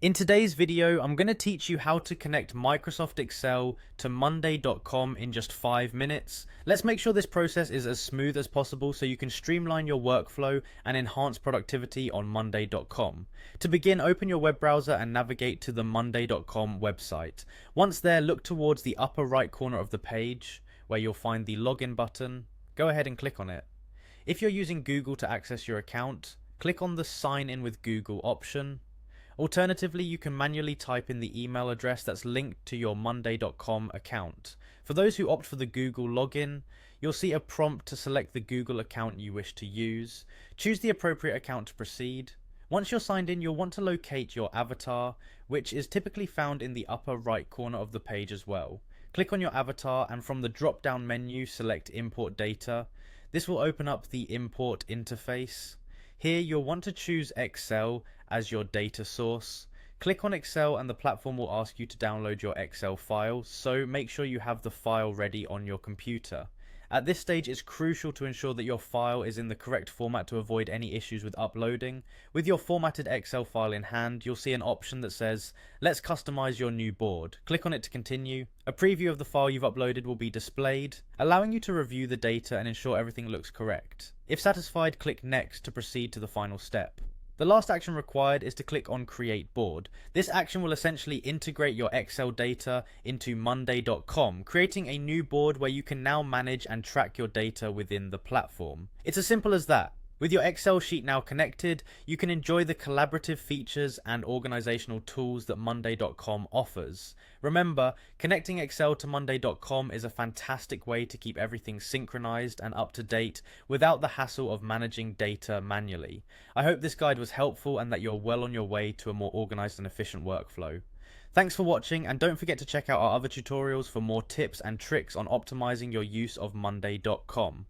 In today's video, I'm going to teach you how to connect Microsoft Excel to Monday.com in just 5 minutes. Let's make sure this process is as smooth as possible so you can streamline your workflow and enhance productivity on Monday.com. To begin, open your web browser and navigate to the Monday.com website. Once there, look towards the upper right corner of the page where you'll find the login button. Go ahead and click on it. If you're using Google to access your account, click on the Sign in with Google option. Alternatively, you can manually type in the email address that's linked to your Monday.com account. For those who opt for the Google login, you'll see a prompt to select the Google account you wish to use. Choose the appropriate account to proceed. Once you're signed in, you'll want to locate your avatar, which is typically found in the upper right corner of the page as well. Click on your avatar and from the drop-down menu, select Import Data. This will open up the Import interface. Here you'll want to choose Excel as your data source. Click on Excel and the platform will ask you to download your Excel file, so make sure you have the file ready on your computer. At this stage, it's crucial to ensure that your file is in the correct format to avoid any issues with uploading. With your formatted Excel file in hand, you'll see an option that says, "Let's customize your new board." Click on it to continue. A preview of the file you've uploaded will be displayed, allowing you to review the data and ensure everything looks correct. If satisfied, click Next to proceed to the final step. The last action required is to click on Create Board. This action will essentially integrate your Excel data into Monday.com, creating a new board where you can now manage and track your data within the platform. It's as simple as that. With your Excel sheet now connected, you can enjoy the collaborative features and organizational tools that Monday.com offers. Remember, connecting Excel to Monday.com is a fantastic way to keep everything synchronized and up to date without the hassle of managing data manually. I hope this guide was helpful and that you're well on your way to a more organized and efficient workflow. Thanks for watching, and don't forget to check out our other tutorials for more tips and tricks on optimizing your use of Monday.com.